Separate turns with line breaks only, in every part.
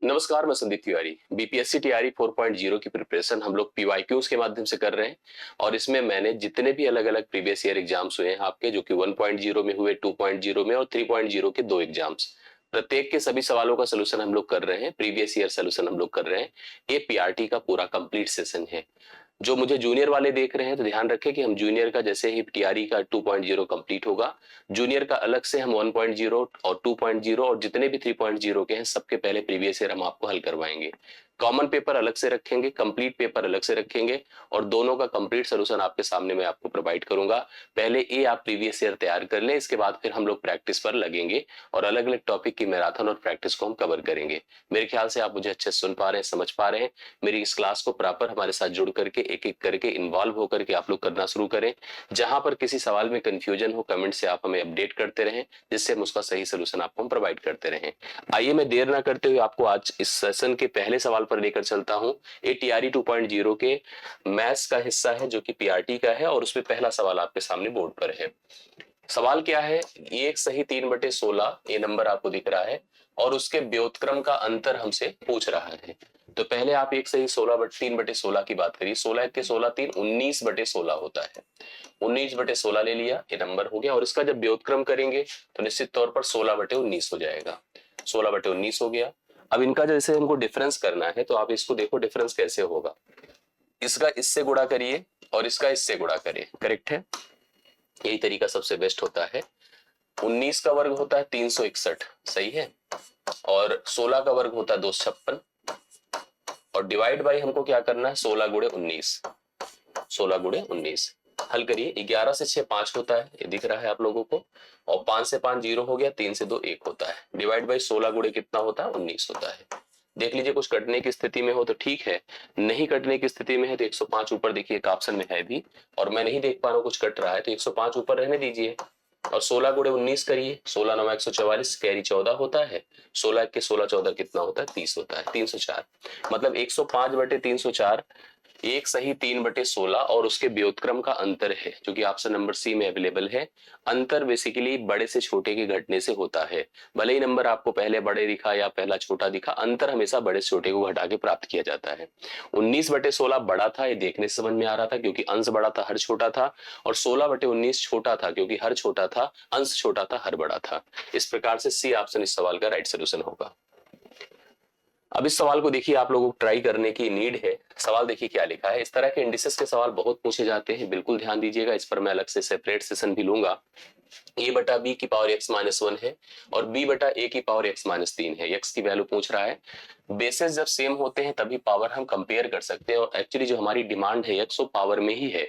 नमस्कार, मैं Sandeep Tiwari. BPSC TRE 4.0 की प्रिपरेशन हम लोग पीवाईक्यूज के माध्यम से कर रहे हैं और इसमें मैंने जितने भी अलग अलग प्रीवियस ईयर एग्जाम्स हुए हैं आपके, जो कि 1.0 में हुए, 2.0 में और 3.0 के दो एग्जाम्स, प्रत्येक के सभी सवालों का सोल्यूशन हम लोग कर रहे हैं। प्रीवियस ईयर सोल्यूशन हम लोग कर रहे हैं। ये पीआरटी का पूरा कंप्लीट सेशन है। जो मुझे जूनियर वाले देख रहे हैं तो ध्यान रखें कि हम जूनियर का जैसे ही टीआरई का 2.0 कंप्लीट होगा, जूनियर का अलग से हम 1.0 और 2.0 और जितने भी 3.0 के हैं सबके पहले प्रीवियस ईयर हम आपको हल करवाएंगे। कॉमन पेपर अलग से रखेंगे, कंप्लीट पेपर अलग से रखेंगे और दोनों का कंप्लीट सोल्यूशन आपके सामने मैं आपको प्रोवाइड करूंगा। पहले ये आप प्रीवियस ईयर तैयार कर लें, इसके बाद फिर हम लोग प्रैक्टिस पर लगेंगे और अलग अलग टॉपिक की मैराथन और प्रैक्टिस को हम कवर करेंगे। मेरे ख्याल से आप मुझे अच्छे से सुन पा रहे हैं, समझ पा रहे हैं। मेरी इस क्लास को प्रॉपर हमारे साथ जुड़ करके एक एक करके इन्वॉल्व होकर के आप लोग करना शुरू करें। जहां पर किसी सवाल में कंफ्यूजन हो, कमेंट से आप हमें अपडेट करते रहें, जिससे हम उसका सही सोल्यूशन आपको हम प्रोवाइड करते रहें। आइए मैं देर ना करते हुए आपको आज इस सेशन के पहले सवाल पर लेकर चलता हूं। ये टीआरई 2.0 के मैथ्स का हिस्सा है जो कि पीआरटी का है और उसमें पहला सवाल आपके सामने बोर्ड पर है। सवाल क्या है? ये एक सही 3/16 ये नंबर आपको दिख रहा है और उसके व्युत्क्रम का अंतर हमसे पूछ रहा है। तो पहले आप एक सही 3/16 की बात करिए। 16 के 16 3 19/16 होता है। 19/16 ले लिया, ये नंबर हो गया और इसका जब व्युत्क्रम करेंगे तो निश्चित तौर पर 16/19 हो जाएगा। 16/19 हो गया। अब इनका जैसे हमको डिफरेंस करना है तो आप इसको देखो डिफरेंस कैसे होगा। इसका इससे गुणा करिए और इसका इससे गुणा करिए, करेक्ट है। यही तरीका सबसे बेस्ट होता है। 19 का वर्ग होता है 361, सही है, और 16 का वर्ग होता है 256 और डिवाइड बाई हमको क्या करना है 16 गुणे 19। 16 गुणे 19 हल करिए। 11 से 6 5 होता है, ये दिख रहा है आप लोगों को, और 5 से 5 0 हो गया, 3 से 2 1 होता है। डिवाइड बाई 16 गुणे कितना होता है 19 होता है। देख लीजिए कुछ कटने की स्थिति में हो तो ठीक है, नहीं कटने की स्थिति में है तो 105 ऊपर देखिए एक ऑप्शन में है भी, और मैं नहीं देख पा रहा हूँ कुछ कट रहा है तो 105 ऊपर रहने दीजिए और 16 गुणे 19 करिए। 16 9 144, कैरी 14 होता है। 16 के 16 14 कितना होता है 30 होता है, 304। मतलब 105/304 एक सही 3/16 और उसके व्युत्क्रम का अंतर है जो कि ऑप्शन नंबर सी में अवेलेबल है। अंतर बेसिकली बड़े से छोटे के घटने से होता है। भले ही नंबर आपको पहले बड़े दिखा या पहला छोटा दिखा, अंतर हमेशा बड़े से छोटे को घटा के प्राप्त किया जाता है। 19/16 बड़ा था, ये देखने से समझ में आ रहा था क्योंकि अंश बड़ा था हर छोटा था, और 16/19 छोटा था क्योंकि हर छोटा था, अंश छोटा था हर बड़ा था। इस प्रकार से सी ऑप्शन इस सवाल का राइट सोल्यूशन होगा। अब इस सवाल को देखिए, आप लोगों को ट्राई करने की नीड है। सवाल देखिए क्या लिखा है। इस तरह के इंडिसेस के सवाल बहुत पूछे जाते हैं, बिल्कुल ध्यान दीजिएगा। इस पर मैं अलग से सेपरेट सेशन भी लूंगा। a/b⁻x-1 है और b/a⁻x-3 है। x की वैल्यू पूछ रहा है। बेसिस जब सेम होते हैं तभी पावर हम कंपेयर कर सकते हैं, और एक्चुअली जो हमारी डिमांड है x वो पावर में ही है,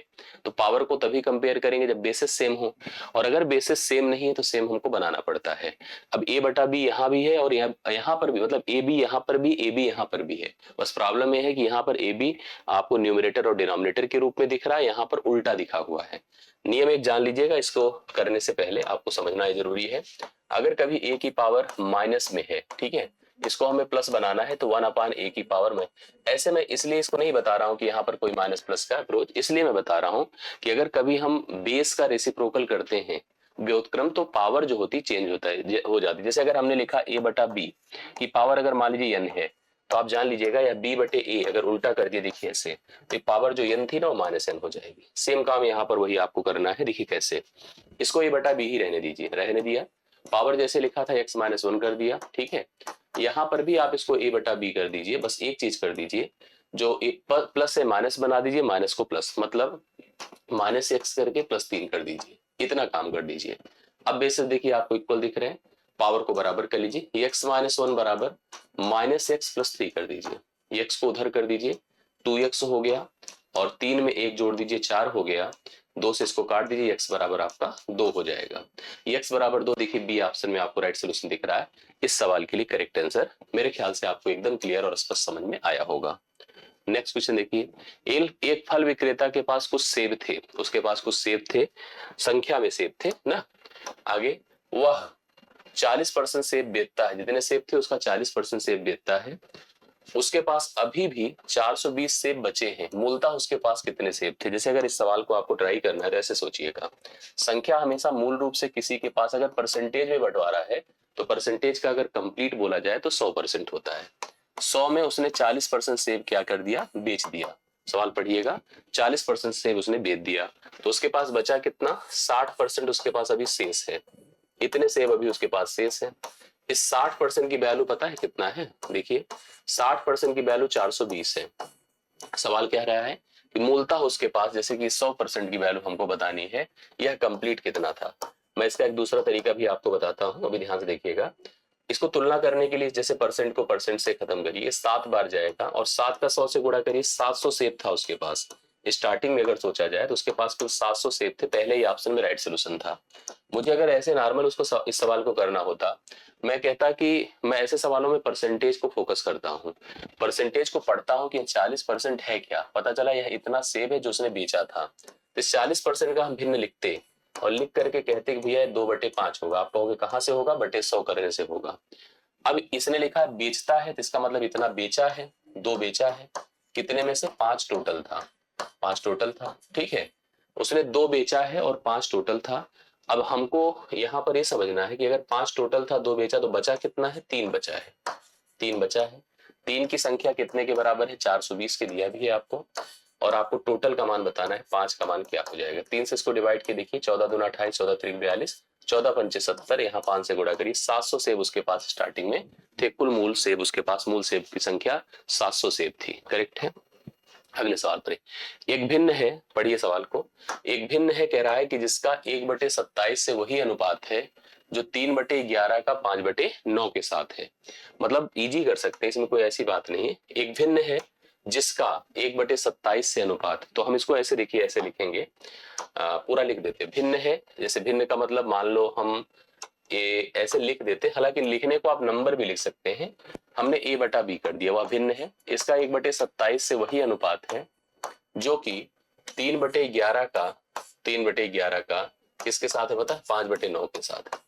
तो पावर को तभी कंपेयर करेंगे जब बेसिस सेम हो, और अगर बेसिस सेम नहीं है तो सेम हमको बनाना पड़ता है। अब a/b यहाँ भी है और यहाँ पर भी, मतलब ab यहाँ पर भी, ab यहाँ पर भी है। बस प्रॉब्लम यह है कि यहाँ पर ab आपको न्यूमरेटर और डिनोमिनेटर के रूप में दिख रहा है, यहाँ पर उल्टा दिखा हुआ है। नियम एक जान लीजिएगा, इसको करने से पहले आपको समझना जरूरी है। अगर कभी a की पावर माइनस में है, ठीक है, इसको हमें प्लस बनाना है तो 1/a की पावर में। ऐसे में इसलिए इसको नहीं बता रहा हूं कि यहाँ पर कोई माइनस प्लस का अप्रोच, इसलिए मैं बता रहा हूं कि अगर कभी हम बेस का रेसिप्रोकल करते हैं व्युत्क्रम, तो पावर जो होती चेंज होता है, हो जाती है। जैसे अगर हमने लिखा a/b की पावर अगर मान लीजिए n है, तो आप जान लीजिएगा या b/a अगर उल्टा कर दिया देखिए ऐसे, तो पावर जो n थी ना वो -n हो जाएगी। सेम काम यहाँ पर वही आपको करना है। देखिए कैसे, इसको a/b ही रहने दीजिए, रहने दिया। पावर जैसे लिखा था x-1 कर दिया, ठीक है। यहाँ पर भी आप इसको a/b कर दीजिए। बस एक चीज कर दीजिए, जो प्लस से माइनस बना दीजिए, माइनस को प्लस, मतलब -x करके +3 कर दीजिए। इतना काम कर दीजिए। अब बेसिस देखिए आपको इक्वल दिख रहे हैं, पावर को बराबर कर लीजिए। x-1 बराबर -x+3 कर दीजिए। x को उधर कर दीजिए, 2x हो गया, और 3 में 1 जोड़ दीजिए, 4 हो गया। 2 से इसको काट दीजिए, x बराबर आपका 2 हो जाएगा। x बराबर 2 देखिए बी ऑप्शन में आपको राइट सोल्यूशन दिख रहा है। इस सवाल के लिए करेक्ट आंसर मेरे ख्याल से आपको एकदम क्लियर और स्पष्ट समझ में आया होगा। नेक्स्ट क्वेश्चन देखिए। एक फल विक्रेता के पास कुछ सेब थे, उसके पास कुछ सेब थे, संख्या में सेब थे ना। आगे वह 40% सेब बेचता है, जितने सेब थे उसका 40% सेब बेचता है। उसके पास अभी भी 420 सेब बचे हैं। मूलतः उसके पास कितने सेब थे? जैसे अगर इस सवाल को आपको ट्राई करना है तो ऐसे सोचिएगा। संख्या हमेशा मूल रूप से किसी के पास अगर परसेंटेज में बंटवारा है तो परसेंटेज का अगर कंप्लीट बोला जाए तो 100% होता है। 100 में उसने 40% सेब क्या कर दिया, बेच दिया। सवाल पढ़िएगा, 40% सेब उसने बेच दिया, तो उसके पास बचा कितना, 60% उसके पास अभी शेष है। इतने सेब अभी उसके पास शेष है। इस 60% की वैल्यू पता है कितना है, देखिए 60% की वैल्यू 420 है। सवाल क्या रहा है कि मूलतः उसके पास, जैसे कि 100% की वैल्यू हमको बतानी है, यह कंप्लीट कितना था। मैं इसका एक दूसरा तरीका भी आपको बताता हूं, अभी ध्यान से देखिएगा। इसको तुलना करने के लिए जैसे परसेंट को परसेंट से खत्म करिए, 7 बार जाएगा और 7 का 100 से गुणा करिए। 700 सेब था उसके पास स्टार्टिंग में, अगर सोचा जाए तो उसके पास कुल 700 सेब थे, पहले ही ऑप्शन में राइट सोल्यूशन था। मुझे अगर ऐसे नॉर्मल उसको इस सवाल को करना होता, मैं कहता कि मैं ऐसे सवालों में परसेंटेज को फोकस करता हूँ, परसेंटेज को पढ़ता हूँ कि 40% है क्या, पता चला यह इतना सेब है जो उसने बेचा था, तो 40% का हम भिन्न लिखते और लिख करके कहते कि भैया 2/5 होगा। आप कहोगे कहां से होगा, बटे 100 करने से होगा। अब इसने लिखा है बेचता है, तो इसका मतलब इतना बेचा है, 2 बेचा है, कितने में से 5 टोटल था, 5 टोटल था, ठीक है। उसने 2 बेचा है और 5 टोटल था। अब हमको यहाँ पर ये समझना है कि अगर 5 टोटल था, 2 बेचा, तो बचा कितना है, 3 बचा है, 3 बचा है। 3 की संख्या कितने के बराबर है, 420 के दिया भी है आपको, और आपको टोटल का मान बताना है, 5 का मान क्या हो जाएगा। 3 से इसको डिवाइड के देखिए, 14 दूना 28, 14 त्रिक 42, 14 पंचे 70, यहाँ 5 से गुणा करिए। 700 सेब उसके पास स्टार्टिंग में थे, कुल मूल सेब उसके पास, मूल सेब की संख्या 700 सेब थी, करेक्ट है। अगले सवाल पर एक भिन्न है, पढ़िए सवाल को। एक भिन्न है कह रहा है कि जिसका 1/27 से वही अनुपात है जो 3/11 का 5/9 के साथ है। मतलब इजी कर सकते हैं, इसमें कोई ऐसी बात नहीं है। एक भिन्न है जिसका 1/27 से अनुपात, तो हम इसको ऐसे देखिए, ऐसे लिखेंगे, पूरा लिख देते। भिन्न है, जैसे भिन्न का मतलब मान लो हम ये ऐसे लिख देते, हालांकि लिखने को आप नंबर भी लिख सकते हैं, हमने a/b कर दिया, वह भिन्न है। इसका 1/27 से वही अनुपात है जो कि 3/11 का किसके साथ है पता है, 5/9 के साथ।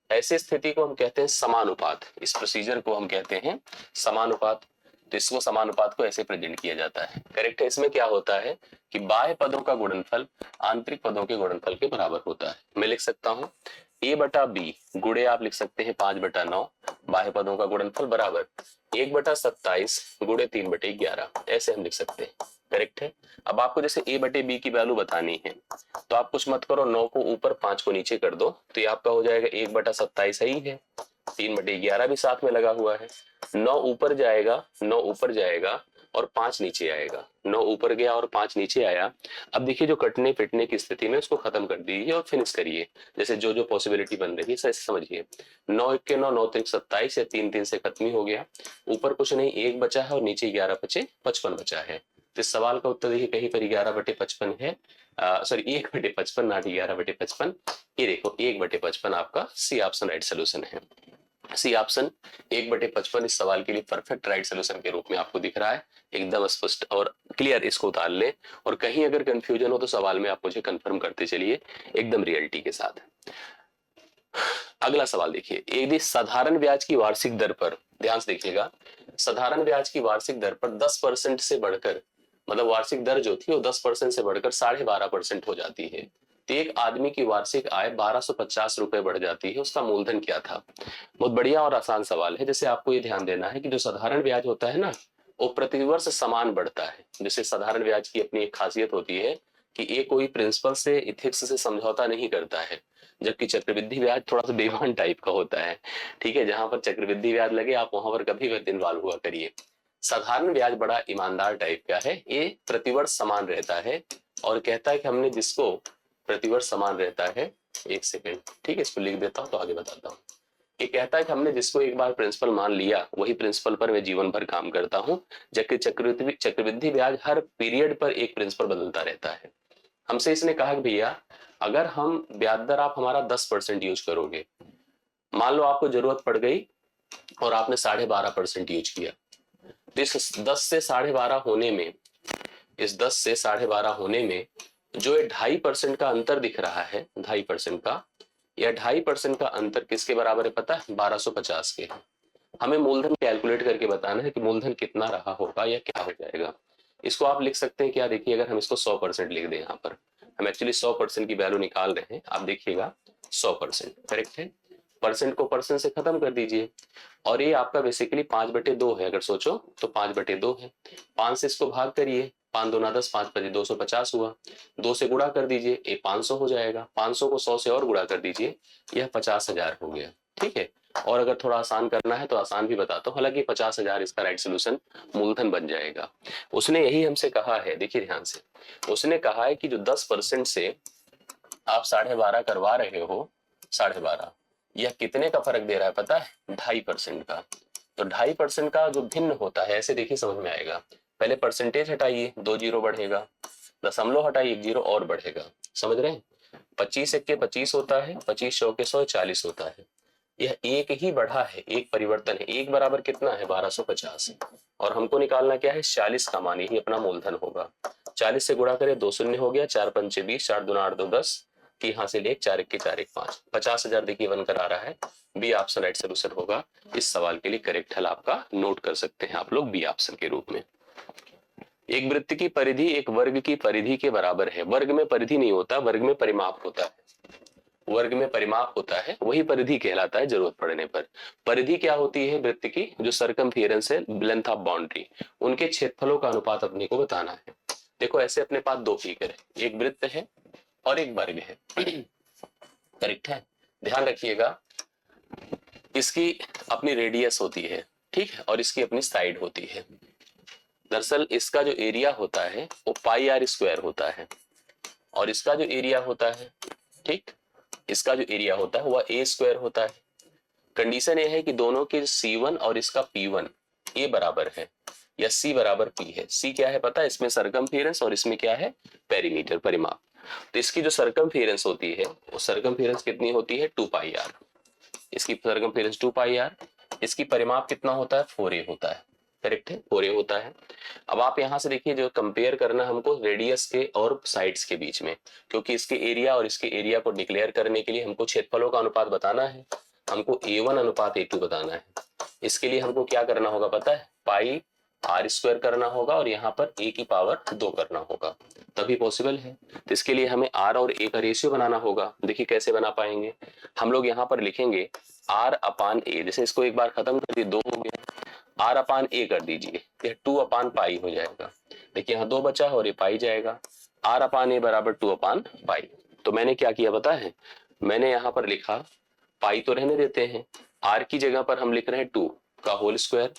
ऐसी स्थिति को हम कहते हैं समानुपात, इस प्रोसीजर को हम कहते हैं समानुपात। तो इसको समानुपात को ऐसे प्रेजेंट किया जाता है, करेक्ट है। इसमें क्या होता है कि बाह्य पदों का गुणनफल आंतरिक पदों के गुणनफल के बराबर होता है। मैं लिख सकता हूं a/b गुणे, आप लिख सकते हैं 5/9, बाह्य पदों का गुणनफल बराबर 1/27 गुणे 3/11, ऐसे हम लिख सकते हैं, करेक्ट है। अब आपको जैसे a/b की वैल्यू बतानी है, तो आप कुछ मत करो, 9 को ऊपर 5 को नीचे कर दो, तो ये आपका हो जाएगा 1/27 ही है, 3/11 भी साथ में लगा हुआ है। 9 ऊपर जाएगा, 9 ऊपर जाएगा और 5 नीचे आएगा, 9 ऊपर गया और 5 नीचे आया। अब देखिए जो कटने पिटने की स्थिति में, उसको खत्म कर दीजिए और फिनिश करिए, जैसे जो जो पॉसिबिलिटी बन रही है समझिए। 9 1 के 9, 9 3 27, या 3 3 से खत्म ही हो गया, ऊपर कुछ नहीं, 1 बचा है और नीचे 11 बचे, 55 बचा है। तो इस सवाल का उत्तर देखिए कहीं पर 11/55 है, सॉरी 1/55, नाट 11/55। ये देखो 1/55 आपका सी ऑप्शन राइट सोल्यूशन है। सी ऑप्शन 1/55 इस सवाल के लिए परफेक्ट राइट सोल्यूशन के रूप में आपको दिख रहा है, एकदम स्पष्ट और क्लियर। इसको उतार ले, और कहीं अगर कंफ्यूजन हो तो सवाल में आप मुझे कंफर्म करते चलिए एकदम रियलिटी के साथ। अगला सवाल देखिए, यदि साधारण ब्याज की वार्षिक दर पर, ध्यान से देखिएगा, साधारण ब्याज की वार्षिक दर पर 10% से बढ़कर, मतलब वार्षिक दर जो थी वो 10% से बढ़कर 12.5% हो जाती है, तो एक आदमी की वार्षिक आय 1250 रुपए बढ़ जाती है, उसका मूलधन क्या था। बहुत बढ़िया और आसान सवाल है। जैसे आपको ये ध्यान देना है कि जो साधारण ब्याज होता है ना, वो प्रतिवर्ष समान बढ़ता है। जैसे साधारण ब्याज की अपनी एक खासियत होती है कि ये कोई प्रिंसिपल से, इथिक्स से समझौता नहीं करता है, जबकि चक्रवृद्धि ब्याज थोड़ा सा बेईमान टाइप का होता है, ठीक है। जहां पर चक्रवृद्धि ब्याज लगे आप वहां पर कभी भी इन्वॉल्व हुआ करिए। साधारण ब्याज बड़ा ईमानदार टाइप का है, ये प्रतिवर्ष समान रहता है और कहता है कि हमने जिसको प्रतिवर्ष समान रहता है, एक सेकेंड, ठीक है, इसको लिख देता हूं तो आगे बताता हूँ। ये कहता है कि हमने जिसको एक बार प्रिंसिपल मान लिया, वही प्रिंसिपल पर मैं जीवन भर काम करता हूँ, जबकि चक्रवृद्धि ब्याज हर पीरियड पर एक प्रिंसिपल बदलता रहता है। हमसे इसने कहा कि भैया अगर हम ब्याज दर आप हमारा 10% यूज करोगे, मान लो आपको जरूरत पड़ गई और आपने 12.5% यूज किया, तो इस 10 से 12.5 होने में, इस 10 से 12.5 होने में जो 2.5% का अंतर दिख रहा है, 2.5% का, या 2.5% का अंतर किसके बराबर है पता है, 1250 के। हमें मूलधन कैलकुलेट करके बताना है कि मूलधन कितना रहा होगा या क्या हो जाएगा। इसको आप लिख सकते हैं क्या, देखिए अगर हम इसको 100% लिख दें, यहाँ पर हम एक्चुअली 100% की वैल्यू निकाल रहे हैं, आप देखिएगा 100%, करेक्ट है। परसेंट को परसेंट से खत्म कर दीजिए। और ये आपका बेसिकली 5/2 है, अगर सोचो तो 5/2 है। 5 से इसको भाग करिए, 5 दूना 10, 5 पचे 250 हुआ। 2 से गुणा कर दीजिए, ये 500 हो जाएगा। 500 को 100 से और गुणा कर दीजिए, यह 50,000 हो गया। ठीक है, और अगर थोड़ा आसान करना है तो आसान भी बताता हूँ, हालांकि 50,000 इसका राइट सोल्यूशन मूलधन बन जाएगा। उसने यही हमसे कहा है, देखिए ध्यान से, उसने कहा है कि जो 10% से आप 12.5 करवा रहे हो, 12.5, यह कितने का फर्क दे रहा है पता है? 2.5% का। तो 2.5% का जो भिन्न होता है, ऐसे देखिए समझ में आएगा। पहले परसेंटेज हटाइए, 2 जीरो बढ़ेगा, दशमलव हटाइए, 1 जीरो और बढ़ेगा। समझ रहे हैं? 25 एक के 25 होता है, 25 100 के 100, 40 होता है। यह एक ही बढ़ा है, एक परिवर्तन है। एक बराबर कितना है? 1250। और हमको निकालना क्या है? 40 का मान, यही अपना मूलधन होगा। 40 से गुणा करें, 2 शून्य हो गया, 4 पंचे 20, 4 दूना 8 2 10, कि यहाँ से ले 4 1 के 4 1 5, 50,000 देखिए बनकर आ रहा है। बी ऑप्शन राइट सोल्यूशन होगा। इस सवाल के लिए करेक्ट हल आपका नोट कर सकते हैं आप लोग बी ऑप्शन के रूप में। एक वृत्त की परिधि एक वर्ग की परिधि के बराबर है। वर्ग में परिधि नहीं होता, वर्ग में परिमाप होता है। वर्ग में परिमाप होता है, वही परिधि कहलाता है जरूरत पड़ने पर। परिधि क्या होती है? वृत्त की जो सरकमफियरेंस है, लेंथ ऑफ बाउंड्री, उनके क्षेत्रफलों का अनुपात अपने को बताना है। देखो ऐसे अपने पास दो फिगर है, एक वृत्त है और एक वर्ग है। करेक्ट है, ध्यान रखिएगा। इसकी अपनी रेडियस होती है, ठीक है, और इसकी अपनी साइड होती है। दरअसल इसका जो एरिया होता है वो पाई आर स्क्वायर होता है, और इसका जो एरिया होता है, ठीक, इसका जो एरिया होता है वह ए स्क्वायर होता है। कंडीशन ये है कि दोनों के C1 और इसका P1 ए बराबर है, या C बराबर P है। C क्या है पता है? इसमें सरकमफियरेंस और इसमें क्या है? पेरीमीटर, परिमाप। तो इसकी जो सरकमफियरेंस होती है, वो सरकमफियरेंस कितनी होती है? 2πr। इसकी सरकमफियरेंस 2πr। इसकी परिमाप कितना होता है? 4a होता है। करेक्ट है, 4a होता है। अब आप यहां से देखिए, जो कंपेयर करना हमको रेडियस के और साइड्स के बीच में, क्योंकि इसके एरिया और इसके एरिया को डिक्लेयर करने के लिए हमको क्षेत्रफलों का अनुपात बताना है। हमको A1 अनुपात A2 बताना है। इसके लिए हमको क्या करना होगा पता है? पाई आर स्क्वायर करना होगा और यहाँ पर a की पावर 2 करना होगा, तभी पॉसिबल है। तो इसके लिए हमें r और a का रेशियो बनाना होगा। देखिए कैसे बना पाएंगे हम लोग। यहाँ पर लिखेंगे r अपान a, जैसे इसको एक बार खत्म कर दिए, 2 हो गया, r अपान a कर दीजिए, यह 2 अपान पाई हो जाएगा। देखिए यहाँ 2 बचा है और ये पाई जाएगा। r अपान a बराबर 2 अपान पाई। तो मैंने क्या किया पता है? मैंने यहाँ पर लिखा, पाई तो रहने देते हैं, r की जगह पर हम लिख रहे हैं 2 का होल स्क्वायर,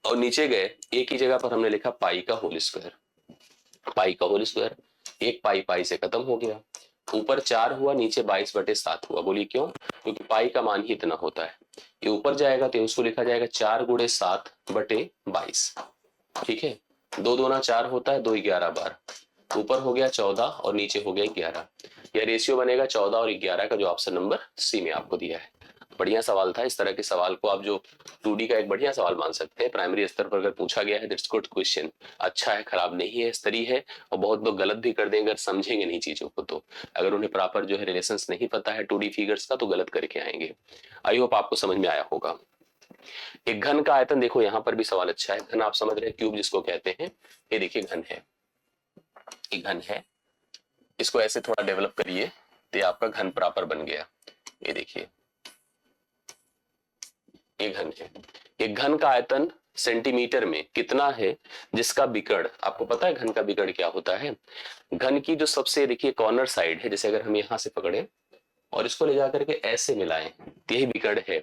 और नीचे गए a की जगह पर हमने लिखा पाई का होल स्क्वायर। पाई का होल स्क्वायर, एक पाई पाई से खत्म हो गया, ऊपर 4 हुआ, नीचे 22/7 हुआ। बोलिए क्यों? क्योंकि पाई का मान ही इतना होता है। ये ऊपर जाएगा तो उसको लिखा जाएगा 4 गुणे 7/22। ठीक है, 2 दूना 4 होता है, 2 11 बार, ऊपर हो गया 14 और नीचे हो गया 11। यह रेशियो बनेगा 14 और 11 का, जो ऑप्शन नंबर सी में आपको दिया है। बढ़िया सवाल था। इस तरह के सवाल को आप जो 2D का एक बढ़िया सवाल मान सकते हैं। प्राइमरी स्तर पर अगर पूछा गया है, दैट्स गुड क्वेश्चन, अच्छा है, खराब नहीं है, स्तरीय है। और बहुत लोग गलत भी कर देंगे अगर समझेंगे नहीं चीजों को, तो अगर उन्हें प्रॉपर जो है रिलेशंस नहीं पता है 2D फिगर्स का, तो गलत करके आएंगे। आई होप आपको समझ में आया होगा। एक घन का आयतन, देखो यहाँ पर भी सवाल अच्छा है। घन आप समझ रहे हैं, क्यूब जिसको कहते हैं। ये देखिए घन है, ये घन है, इसको ऐसे थोड़ा डेवलप करिए तो ये आपका घन प्रॉपर बन गया। ये देखिए ये घन है। एक घन का आयतन सेंटीमीटर में कितना है, जिसका विकर्ण आपको पता है? घन का विकर्ण क्या होता है? घन की जो सबसे देखिए कॉर्नर साइड है, जैसे अगर हम यहां से पकड़े और इसको ले जाकर के ऐसे मिलाएं, यही विकर्ण है।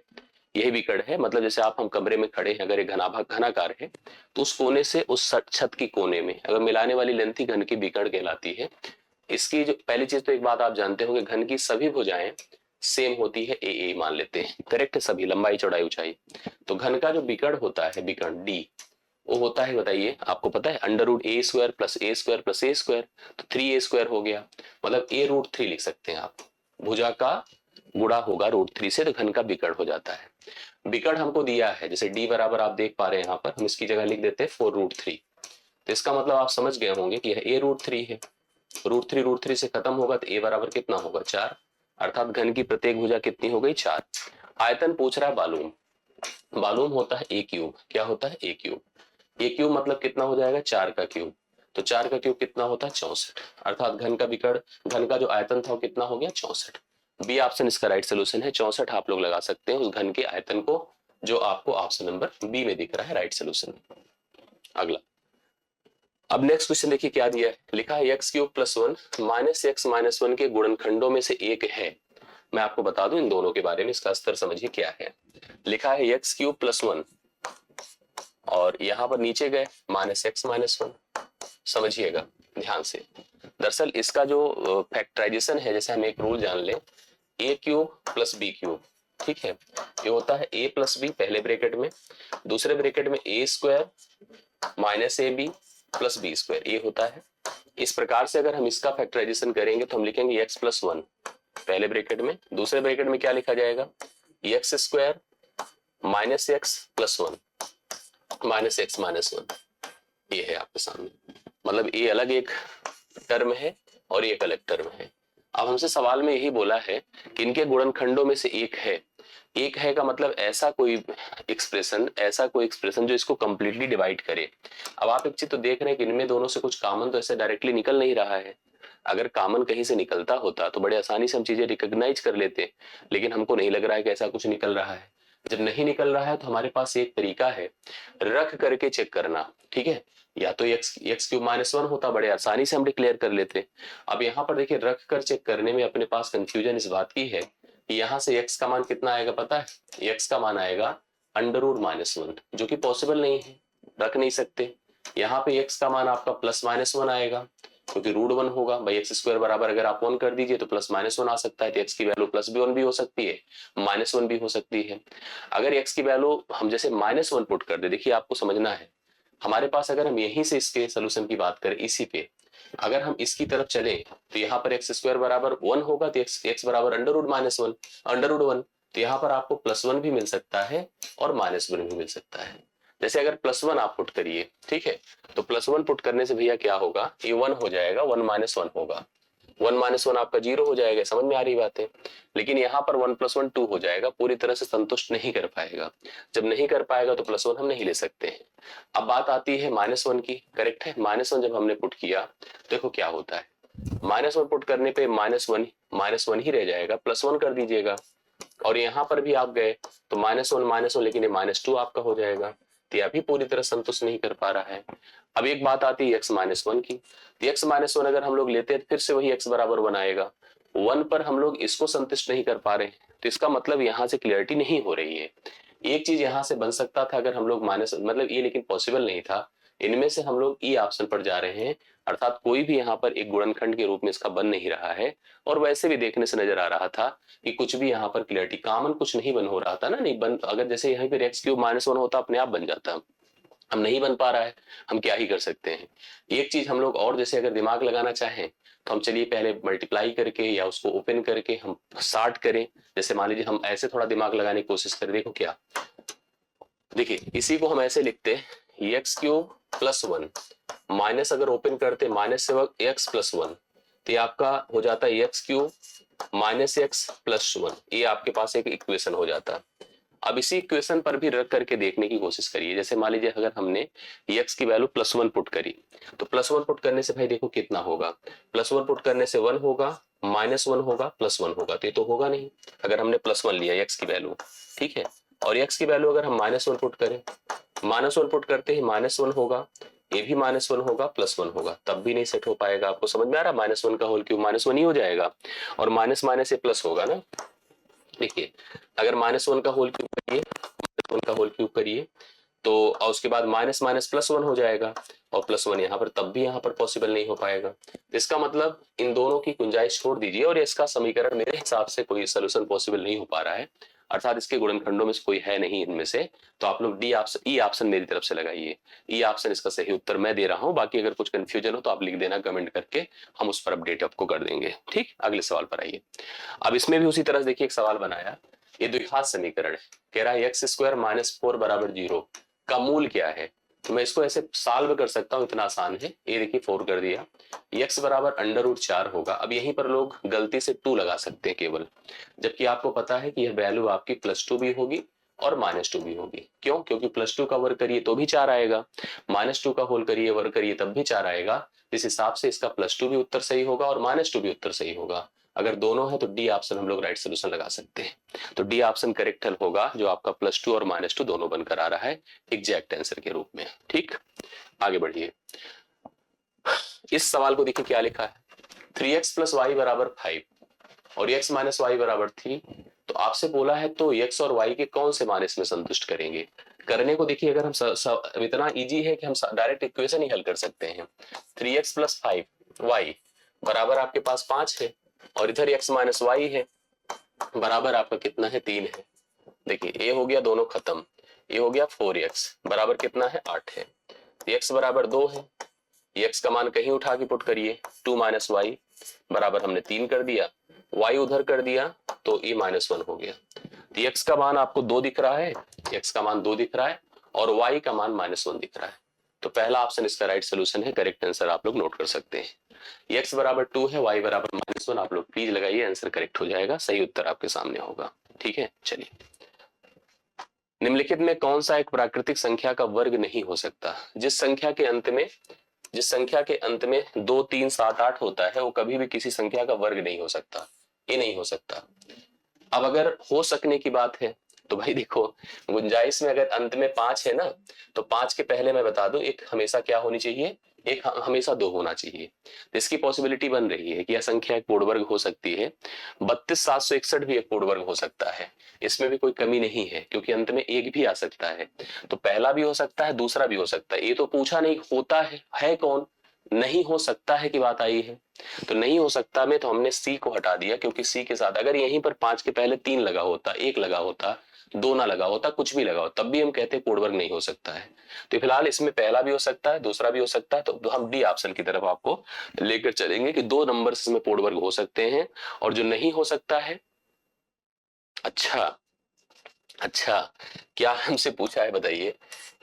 यही विकर्ण है, मतलब जैसे आप हम कमरे में खड़े हैं, अगर एक घनाकार है तो उस कोने से उस छत की कोने में अगर मिलाने वाली लेंथ ही घन की विकर्ण कहलाती है। इसकी जो पहली चीज तो एक बात आप जानते होंगे, घन की सभी भुजाएं सेम होती है, ए मान लेते हैं। करेक्ट है, सभी लंबाई चौड़ाई ऊंचाई। तो घन का जो विकर्ण होता है, विकर्ण डी, वो होता है, बताइए आपको पता है? √a² + a² + a², तो 3a² हो गया, मतलब a√3 लिख सकते हैं आप। भुजा का गुणा होगा √3 से, तो घन का विकर्ण हो जाता है। विकर्ण हमको दिया है, जैसे d बराबर आप देख पा रहे हैं यहाँ पर, हम इसकी जगह लिख देते हैं 4√3। तो इसका मतलब आप समझ गए होंगे कि यह a√3 है। √3 से खत्म होगा तो a बराबर कितना होगा? 4, अर्थात घन की प्रत्येक भुजा कितनी हो गई? 4। आयतन पूछ रहा है बालूम। बालूम होता है a क्यूब। क्या होता है? a cube. a क्यूब मतलब कितना हो जाएगा? 4 का क्यूब। तो 4 का क्यूब कितना होता है? 64, अर्थात घन का विकर्ण, घन का जो आयतन था वो कितना हो गया? 64। बी ऑप्शन इसका राइट सोल्यूशन है। 64 आप लोग लगा सकते हैं उस घन के आयतन को जो आपको ऑप्शन नंबर बी में दिख रहा है राइट सोल्यूशन। अगला, अब नेक्स्ट क्वेश्चन देखिए क्या दिया है। लिखा है x cube plus one minus x minus one के गुणनखंडों में से एक है। मैं आपको बता दूं इन दोनों के बारे में, इसका स्तर समझिए क्या है। लिखा है एक्स क्यूब प्लस वन और यहां पर नीचे गए माइनस एक्स माइनस वन। समझिएगा ध्यान से, दरअसल इसका जो फैक्टराइजेशन है, जैसे हम एक रूल जान लें, A cube plus B cube, ठीक है, ये होता है ए प्लस बी पहले ब्रैकेट में, दूसरे ब्रैकेट में A square minus A B plus B square, ये होता है। इस प्रकार से अगर हम इसका फैक्टराइजेशन करेंगे तो हम लिखेंगे एक्स प्लस वन पहले ब्रैकेट में, दूसरे ब्रैकेट में क्या लिखा जाएगा, x square minus x plus one minus x minus one. ये है आपके सामने, मतलब ये अलग एक टर्म है और ये एक अलग टर्म है। अब हमसे सवाल में यही बोला है कि इनके गुणनखंडों में से एक है। एक है का मतलब ऐसा कोई एक्सप्रेशन जो इसको कंप्लीटली डिवाइड करे। अब आप एक चीज तो देख रहे हैं कि इनमें दोनों से कुछ कॉमन तो ऐसे डायरेक्टली निकल नहीं रहा है। अगर कॉमन कहीं से निकलता होता तो बड़े आसानी से हम चीजें रिकॉग्नाइज कर लेते, लेकिन हमको नहीं लग रहा है कि ऐसा कुछ निकल रहा है। जब नहीं निकल रहा है तो हमारे पास एक तरीका है रख करके चेक करना, ठीक है। या तो एक्स क्यूब माइनस वन होता, बड़े आसानी से हम डिक्लेयर कर लेते। अब यहाँ पर देखिए रख कर चेक करने में अपने पास कंफ्यूजन इस बात की है कि यहाँ से एक्स का मान कितना आएगा पता है, एक्स का मान आएगा अंडर रूट माइनस वन, जो कि पॉसिबल नहीं है, रख नहीं सकते। यहाँ पे एक्स का मान आपका प्लस माइनस वन आएगा क्योंकि रूट वन होगा भाई, एक्स स्क्वायर बराबर अगर आप वन कर दीजिए तो प्लस माइनस वन आ सकता है, तो एक्स की वैल्यू प्लस भी वन भी हो सकती है, माइनस वन भी हो सकती है। अगर एक्स की वैल्यू हम जैसे माइनस वन पुट कर दे, देखिए आपको समझना है, हमारे पास अगर हम यहीं से इसके सोल्यूशन की बात करें, इसी पे अगर हम इसकी तरफ चले तो यहाँ पर एक्स स्क्वायर बराबर वन होगा, तो एक्स बराबर under root minus one, under root one, तो यहाँ पर आपको प्लस वन भी मिल सकता है और माइनस वन भी मिल सकता है। जैसे अगर प्लस वन आप पुट करिए, ठीक है, तो प्लस वन पुट करने से भैया क्या होगा, ये वन हो जाएगा, वन माइनस वन होगा, वन माइनस वन आपका जीरो हो जाएगा, समझ में आ रही बात है। लेकिन यहाँ पर वन प्लस वन टू हो जाएगा, पूरी तरह से संतुष्ट नहीं कर पाएगा। जब नहीं कर पाएगा तो प्लस वन हम नहीं ले सकते हैं। अब बात आती है माइनस वन की, करेक्ट है, माइनस वन जब हमने पुट किया देखो क्या होता है, माइनस वन पुट करने पे माइनस वन ही रह जाएगा, प्लस वन कर दीजिएगा, और यहाँ पर भी आप गए तो माइनस वन, लेकिन ये माइनस टू आपका हो जाएगा, तो यह भी पूरी तरह संतुष्ट नहीं कर पा रहा है। अब एक बात आती है एक्स माइनस वन की, तो एक्स माइनस वन अगर हम लोग लेते हैं तो फिर से वही एक्स बराबर वन आएगा, वन पर हम लोग इसको संतुष्ट नहीं कर पा रहे, तो इसका मतलब यहाँ से क्लियरिटी नहीं हो रही है। एक चीज यहाँ से बन सकता था अगर हम लोग माइनस मतलब ये, लेकिन पॉसिबल नहीं था। इनमें से हम लोग ई ऑप्शन पर जा रहे हैं, अर्थात कोई भी यहाँ पर एक गुणनखंड के रूप में इसका बन नहीं रहा है, और वैसे भी देखने से नजर आ रहा था कि कुछ भी यहाँ पर क्लियरिटी कॉमन कुछ नहीं बन हो रहा था ना, नहीं बन, अगर जैसे यहाँ पे एक्स क्यूब माइनस वन होता अपने आप बन जाता, हम नहीं बन पा रहा है, हम क्या ही कर सकते हैं। एक चीज हम लोग और जैसे अगर दिमाग लगाना चाहें तो हम चलिए पहले मल्टीप्लाई करके या उसको ओपन करके हम सॉर्ट करें। जैसे मान लीजिए हम ऐसे थोड़ा दिमाग लगाने की कोशिश करें, देखो क्या, देखिए इसी को हम ऐसे लिखते हैं x cube plus one minus, अगर ओपन करते माइनस से एक्स प्लस वन, तो ये आपका हो जाता है x cube minus x plus one, ये आपके पास एक इक्वेशन हो जाता है। अब इसी इक्वेशन पर भी रख करके देखने की कोशिश करिए। जैसे मान लीजिए अगर हमने एक्स की वैल्यू प्लस वन पुट करी, तो प्लस वन पुट करने से भाई देखो कितना होगा, प्लस वन पुट करने से वन होगा, माइनस वन होगा, प्लस वन होगा, तो ये तो होगा नहीं अगर हमने प्लस वन लिया एक्स की वैल्यू, ठीक है। और एक्स की वैल्यू अगर हम माइनस वन पुट करें, माइनस वन पुट करते ही माइनस वन होगा, ये भी माइनस वन होगा, प्लस वन होगा, तब भी नहीं सेट हो पाएगा। आपको समझ में आ रहा है, माइनस वन का होल क्यूब माइनस वन ही हो जाएगा, और माइनस माइनस से प्लस होगा ना। देखिए अगर माइनस वन का होल क्यूब करिए, वन का होल क्यूब करिए, तो और उसके बाद माइनस माइनस प्लस वन हो जाएगा, और प्लस वन यहाँ पर, तब भी यहाँ पर पॉसिबल नहीं हो पाएगा। इसका मतलब इन दोनों की गुंजाइश छोड़ दीजिए, और इसका समीकरण मेरे हिसाब से कोई सोल्यूशन पॉसिबल नहीं हो पा रहा है, अर्थात इसके गुणनखंडों में से कोई है नहीं इनमें से। तो आप लोग डी ऑप्शन, ई ऑप्शन मेरी तरफ से लगाइए, ई ऑप्शन इसका सही उत्तर मैं दे रहा हूं। बाकी अगर कुछ कंफ्यूजन हो तो आप लिख देना कमेंट करके, हम उस पर अपडेट आपको कर देंगे। ठीक, अगले सवाल पर आइए। अब इसमें भी उसी तरह देखिए एक सवाल बनाया, ये द्विघात समीकरण है, कह रहा है एक्स स्क्वायर माइनस फोर बराबर जीरो का मूल क्या है। तो मैं इसको ऐसे सॉल्व कर सकता हूं, इतना आसान है। ये देखिए फोर कर दिया, एक्स बराबर अंडर रूट चार होगा। अब यहीं पर लोग गलती से टू लगा सकते हैं केवल, जबकि आपको पता है कि यह वैल्यू आपकी प्लस टू भी होगी और माइनस टू भी होगी। क्यों? क्योंकि प्लस टू का वर्ग करिए तो भी चार आएगा, माइनस टू का होल करिए वर्ग करिए तब भी चार आएगा। इस हिसाब से इसका प्लस टू भी उत्तर सही होगा और माइनस टू भी उत्तर सही होगा। अगर दोनों है तो डी ऑप्शन हम लोग राइट सोल्यूशन लगा सकते हैं। तो डी ऑप्शन करेक्ट होगा, जो आपका +2 और -2 दोनों बनकर आ रहा है एग्जैक्ट आंसर के रूप में। ठीक, आगे बढ़िए। इस सवाल को देखिए क्या लिखा है, 3x + y = 5 और x - y = 3। तो आपसे बोला है तो x और y के कौन से मान इसमें संतुष्ट करेंगे। करने को देखिए, अगर हम इतना इजी है कि हम डायरेक्ट इक्वेशन ही हल कर सकते हैं। 3x + 5y बराबर आपके पास 5 है और इधर x - y है बराबर आपका कितना है, 3 है। देखिए a हो गया, दोनों खत्म, a हो गया 4x बराबर कितना है, 8 है। x बराबर 2 है, x का मान कहीं उठा के पुट करिए, 2 - y बराबर हमने 3 कर दिया, y उधर कर दिया तो e -1 हो गया। तो x का मान आपको 2 दिख रहा है, x का मान 2 दिख रहा है और y का मान -1 दिख रहा है। तो पहला ऑप्शन इसका राइट सोल्यूशन है, करेक्ट आंसर आप लोग नोट कर सकते हैं। x बराबर 2 है, y बराबर -1, आप लोग प्लीज लगाइए, आंसर करेक्ट हो जाएगा, सही उत्तर आपके सामने होगा। ठीक है, चलिए। निम्नलिखित में कौन सा एक प्राकृतिक संख्या का वर्ग नहीं हो सकता। जिस संख्या के अंत में 2, 3, 7, 8 होता है वो कभी भी किसी संख्या का वर्ग नहीं हो सकता, ये नहीं हो सकता। अब अगर हो सकने की बात है तो भाई देखो, गुंजाइश में अगर अंत में 5 है ना, तो 5 के पहले मैं बता दूं एक हमेशा क्या होनी चाहिए, एक हमेशा 2 होना चाहिए। तो इसकी पॉसिबिलिटी बन रही है कि यह संख्या एक पूर्ण वर्ग हो सकती है। 32,761 भी एक पूर्ण वर्ग हो सकता है, इसमें भी कोई कमी नहीं है, क्योंकि अंत में एक भी आ सकता है। तो पहला भी हो सकता है, दूसरा भी हो सकता है। ये तो पूछा नहीं होता है कौन, नहीं हो सकता है की बात आई है। तो नहीं हो सकता में तो हमने सी को हटा दिया, क्योंकि सी के साथ अगर यहीं पर 5 के पहले 3 लगा होता, 1 लगा होता, 2 ना लगा होता, कुछ भी लगा होता, तब भी हम कहते पूर्ण वर्ग नहीं हो सकता है। तो फिलहाल इसमें पहला भी हो सकता है, दूसरा भी हो सकता है, तो हम डी ऑप्शन की तरफ आपको लेकर चलेंगे कि 2 नंबर इसमें पूर्ण वर्ग हो सकते हैं। और जो नहीं हो सकता है, अच्छा अच्छा, क्या हमसे पूछा है बताइए,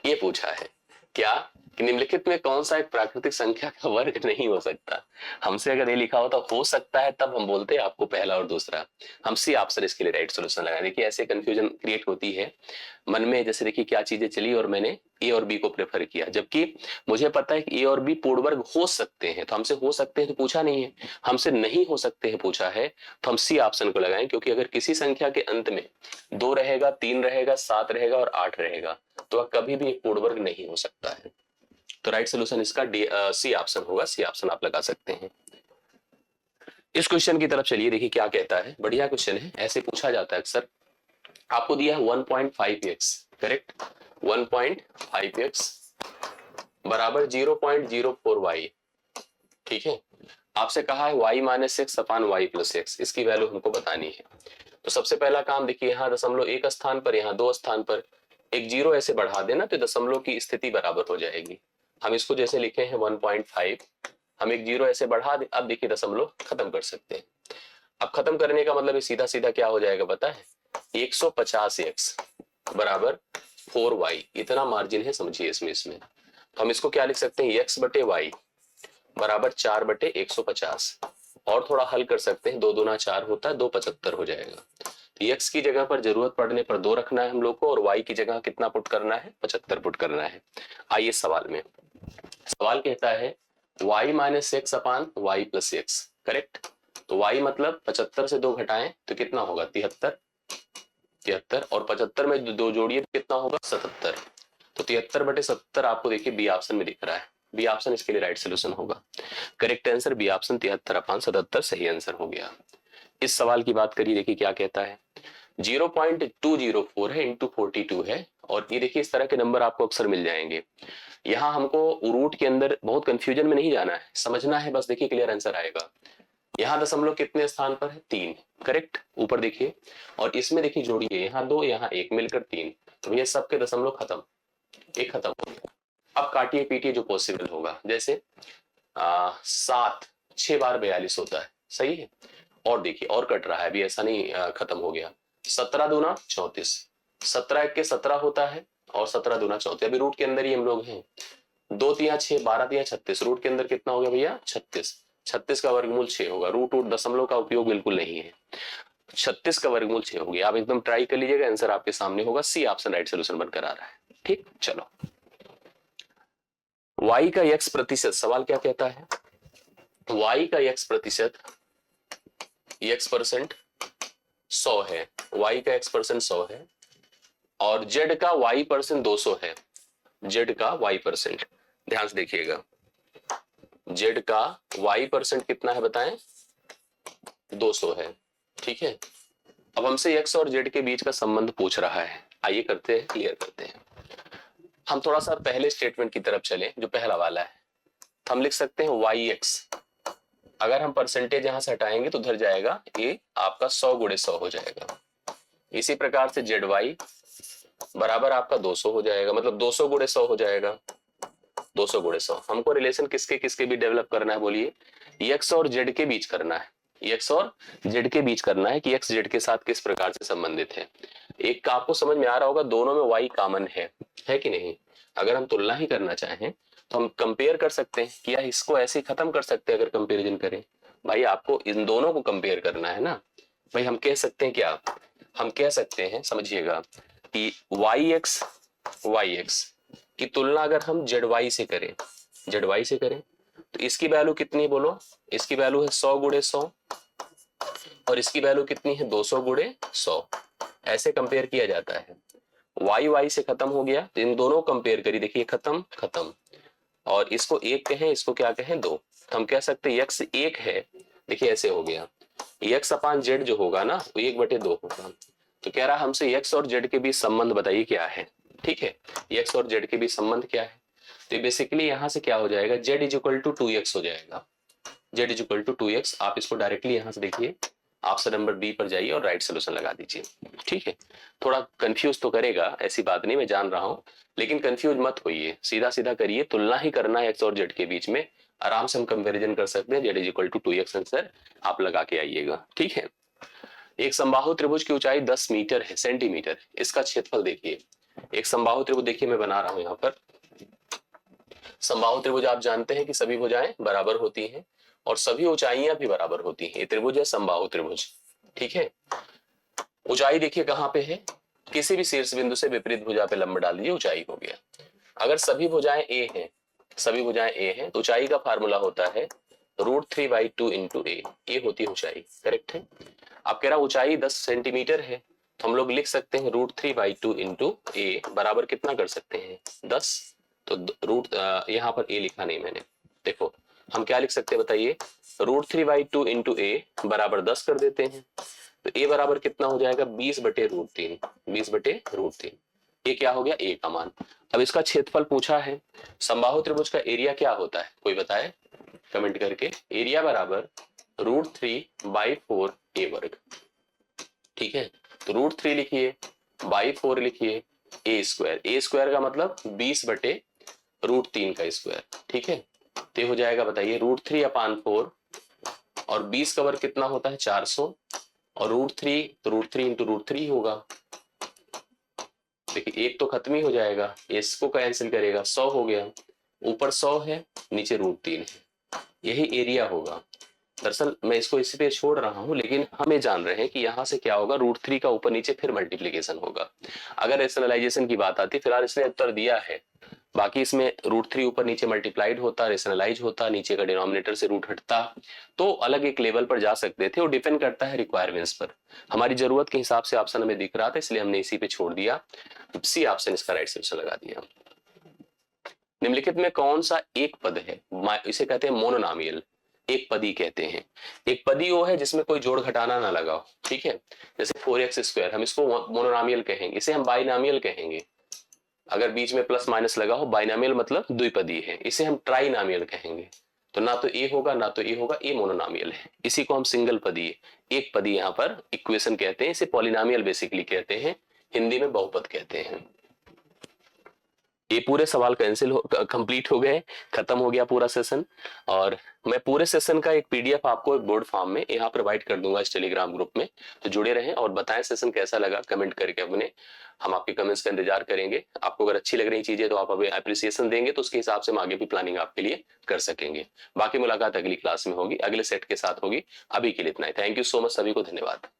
ये पूछा है क्या कि निम्नलिखित में कौन सा एक प्राकृतिक संख्या का वर्ग नहीं हो सकता। हमसे अगर ये लिखा होता हो सकता है, तब हम बोलते हैं आपको पहला और दूसरा। हम सी ऑप्शन इसके लिए राइट सोल्यूशन लगाए। देखिए ऐसे कंफ्यूजन क्रिएट होती है मन में, जैसे देखिए क्या चीजें चली और मैंने ए और बी को प्रेफर किया, जबकि मुझे पता है कि ए और बी पूर्ण वर्ग हो सकते हैं। तो हमसे हो सकते हैं तो पूछा नहीं है, हमसे नहीं हो सकते हैं पूछा है, तो हम सी ऑप्शन को लगाएं। क्योंकि अगर किसी संख्या के अंत में 2 रहेगा, 3 रहेगा, 7 रहेगा और 8 रहेगा, तो वह कभी भी एक पूर्ण वर्ग नहीं हो सकता है। तो राइट सोल्यूशन इसका सी ऑप्शन होगा, सी ऑप्शन आप लगा सकते हैं। इस क्वेश्चन की तरफ चलिए, देखिए क्या कहता है, बढ़िया क्वेश्चन है, ऐसे पूछा जाता है अक्सर। आपको दिया है 1.5x, करेक्ट, 1.5x बराबर 0.04y। ठीक है, आपसे कहा है y - x अपान y + x, इसकी वैल्यू हमको बतानी है। तो सबसे पहला काम देखिए, यहाँ दशमलव एक स्थान पर, यहाँ 2 स्थान पर एक 0 ऐसे बढ़ा देना तो दशमलव की स्थिति बराबर हो जाएगी। हम इसको जैसे लिखे हैं 1.5, हम एक 0 ऐसे बढ़ा दे, अब देखिए दशमलव खत्म कर सकते हैं। अब खत्म करने का मतलब सीधा सीधा क्या हो जाएगा पता है, 150x बराबर 4y, इतना मार्जिन है समझिए इसमें। तो हम इसको क्या लिख सकते हैं, x बटे y बराबर 4 बटे 150। और थोड़ा हल कर सकते हैं, 2 दूना 4 होता है, 2 75 हो जाएगा। तो x की जगह पर जरूरत पड़ने पर 2 रखना है हम लोग को, और y की जगह कितना पुट करना है, 75 पुट करना है। आइए सवाल में, सवाल कहता है y - x अपान y + x, करेक्ट। तो y मतलब 75 से 2 घटाएं तो कितना होगा, 73, 73 और 75 में 2 जोड़िए तो कितना होगा, 77। तो 73 बटे 70 आपको देखिए बी ऑप्शन में दिख रहा है, बी ऑप्शन इसके लिए राइट सोल्यूशन होगा। करेक्ट आंसर बी ऑप्शन, 73/77 सही आंसर हो गया। इस सवाल की बात करिए, देखिए क्या कहता है, 0.204 है इंटू 42 है, और ये देखिए इस तरह के नंबर आपको अक्सर मिल जाएंगे। यहाँ हमको रूट के अंदर बहुत कंफ्यूजन में नहीं जाना है, समझना है बस, देखिए क्लियर आंसर आएगा। यहाँ दशमलव कितने स्थान पर है, 3, करेक्ट, ऊपर देखिए, और इसमें देखिए जोड़िए, यहाँ 2 यहाँ 1 मिलकर 3, तो भैया सबके दशमलव खत्म, एक खत्म हो गया। अब काटिए पीटिए जो पॉसिबल होगा, जैसे 7 6 बार 42 होता है, सही है। और देखिए और कट रहा है अभी, ऐसा नहीं खत्म हो गया। 17 दूना 34, 17 1 के 17 होता है और 17 दूना 34, अभी रूट के अंदर ही हम लोग हैं। 2 तिया 6, 12 तिया 36, रूट के अंदर कितना हो गया भैया, 36, 36 का वर्गमूल 6 होगा, रूट दशमलव का उपयोग बिल्कुल नहीं है। 36 का वर्गमूल 6 हो गया, आप एकदम ट्राई कर लीजिएगा, आंसर आपके सामने होगा, सी ऑप्शन राइट सोल्यूशन बनकर आ रहा है। ठीक, चलो y का x प्रतिशत, सवाल क्या कहता है, y का x प्रतिशत x% 100 है, y का x% 100 है और z का y% 200 है। z का y%, ध्यान से देखिएगा, z का y% कितना है बताएं, 200 है। ठीक है, अब हमसे x और z के बीच का संबंध पूछ रहा है, आइए करते हैं, क्लियर करते हैं। हम थोड़ा सा पहले स्टेटमेंट की तरफ चलें, जो पहला वाला है। हम लिख सकते हैं yx, अगर हम परसेंटेज यहां से हटाएंगे तो उधर जाएगा, ये आपका 100 गुणे 100 हो जाएगा। इसी प्रकार से zy बराबर आपका 200 हो जाएगा, मतलब 200 गुणे 100 हो जाएगा, 200 गुणे 100। हमको रिलेशन किसके किसके भी डेवलप करना है, बोलिए, x और z के बीच करना है, x और z के बीच करना है कि x z के साथ किस प्रकार से संबंधित है। एक का आपको समझ में आ रहा होगा, दोनों में y कॉमन है कि नहीं। अगर हम तुलना ही करना चाहें तो हम कंपेयर कर सकते हैं कि यार इसको ऐसे ही खत्म कर सकते हैं। अगर कंपेरिजन करें भाई, आपको इन दोनों को कंपेयर करना है ना भाई। हम कह सकते हैं क्या, हम कह सकते हैं, समझिएगा, कि yx की तुलना अगर हम zy से करें, zy से करें तो इसकी वैल्यू कितनी है बोलो, इसकी वैल्यू है 100 गुणे 100 और इसकी वैल्यू कितनी है 200 गुणे 100। ऐसे कंपेयर किया जाता है। y से खत्म हो गया तो इन दोनों कंपेयर करिए, देखिए खत्म खत्म, और इसको एक कहें, इसको क्या कहें, 2। हम कह सकते हैं x 1 है, देखिए ऐसे हो गया, x/z जो होगा ना वो 1/2 होगा। तो कह रहा हमसे x और z के बीच संबंध बताइए क्या है। ठीक है, x और z के बीच संबंध क्या है, तो बेसिकली यहां से क्या हो जाएगा, z = 2x हो जाएगा, z = 2x। आप इसको डायरेक्टली यहां से देखिए, ऑप्शन नंबर बी पर जाइए और राइट सोल्यूशन लगा दीजिए। ठीक है, थोड़ा कंफ्यूज तो करेगा, ऐसी बात नहीं, मैं जान रहा हूं, लेकिन कंफ्यूज मत होइए, सीधा सीधा करिए, तुलना ही करना है x और z के बीच में, आराम से हम कंपैरिजन कर सकते हैं। z = 2x आंसर आप लगा के आइएगा। ठीक है, एक समबाहु त्रिभुज की ऊंचाई 10 मीटर है, सेंटीमीटर, इसका क्षेत्रफल देखिए। एक समबाहु त्रिभुज देखिए मैं बना रहा हूं यहाँ पर। समबाहु त्रिभुज आप जानते हैं कि सभी भुजाएं बराबर होती हैं और सभी ऊंचाइयां भी बराबर होती हैं। ये त्रिभुज है समबाहु त्रिभुज। ठीक है, ऊंचाई देखिए कहां पे है, किसी भी शीर्ष बिंदु से विपरीत भुजा पे लंब डाल दीजिए, ऊंचाई हो गया। अगर सभी भुजाएं a हैं, सभी भुजाएं a हैं, तो ऊंचाई का फार्मूला होता है √3/2 × a, ये होती है ऊंचाई। करेक्ट है। आप कह रहा ऊंचाई 10 सेंटीमीटर है, तो हम लोग लिख सकते हैं √3/2 × a बराबर कितना कर सकते हैं, 10। तो रूट यहाँ पर a लिखा नहीं मैंने, देखो हम क्या लिख सकते हैं बताइए, √3/2 × a बराबर 10 कर देते हैं, तो a बराबर कितना हो जाएगा, 20/√3, 20/√3। ये क्या हो गया, a का मान। अब इसका क्षेत्रफल पूछा है, समबाहु त्रिभुज का एरिया क्या होता है, कोई बताए कमेंट करके। एरिया बराबर √3/4 a वर्ग। ठीक है, तो √3 लिखिए, /4 लिखिए, a स्क्वायर का मतलब 20/√3 का स्क्वायर। ठीक है, तो हो जाएगा बताइए √3/4 और 20 का वर्ग कितना होता है, 400, और √3 तो √3 × √3 होगा। देखिए एक तो खत्म ही हो जाएगा, इसको कैंसिल करेगा, 100 हो गया, ऊपर 100 है, नीचे √3 है, यही एरिया होगा। दरअसल मैं इसको इसी पे छोड़ रहा हूं, लेकिन हमें जान रहे हैं कि यहां से क्या होगा, √3 का ऊपर नीचे फिर मल्टीप्लीकेशन होगा। अगर रेशनलाइजेशन की बात आती, फिलहाल इसने उत्तर दिया है, बाकी इसमें √3 ऊपर नीचे मल्टीप्लाइड होता, रेशनलाइज होता, नीचे का डिनोमिनेटर से रूट हटता, तो अलग एक लेवल पर जा सकते थे। वो डिपेंड करता है रिक्वायरमेंट्स पर, हमारी जरूरत के हिसाब से ऑप्शन हमें दिख रहा था, इसलिए हमने इसी पे छोड़ दिया, सी ऑप्शन इसका राइट आंसर लगा दिया। निम्नलिखित में कौन सा एक पद है, इसे कहते हैं मोनोनॉमियल, एक पदी कहते हैं। एक पदी वो है जिसमें कोई जोड़ घटाना ना लगा हो। ठीक है, जैसे 4x², हम इसको मोनोनॉमियल कहेंगे, इसे हम बाइनॉमियल कहेंगे। अगर बीच में प्लस माइनस लगा हो, बाइनॉमियल मतलब द्विपदी है, इसे हम ट्राइनॉमियल कहेंगे। तो ना तो ए होगा ना तो ए होगा, ए मोनोनॉमियल है। इसी को हम सिंगल पदी, एक पदी यहाँ पर इक्वेशन कहते हैं, इसे पॉलिनॉमियल बेसिकली कहते हैं, हिंदी में बहुपद कहते हैं। ये पूरे सवाल कंप्लीट हो गए, खत्म हो गया पूरा सेशन। और मैं पूरे सेशन का एक पीडीएफ आपको एक बोर्ड फॉर्म में यहाँ प्रोवाइड कर दूंगा इस टेलीग्राम ग्रुप में, तो जुड़े रहें और बताएं सेशन कैसा लगा, कमेंट करके अपने, हम आपके कमेंट्स का इंतजार करेंगे। आपको अगर अच्छी लग रही चीजें तो आप अभी अप्रिसिएशन देंगे, तो उसके हिसाब से हम आगे भी प्लानिंग आपके लिए कर सकेंगे। बाकी मुलाकात अगली क्लास में होगी, अगले सेट के साथ होगी। अभी के लिए इतना ही, थैंक यू सो मच, सभी को धन्यवाद।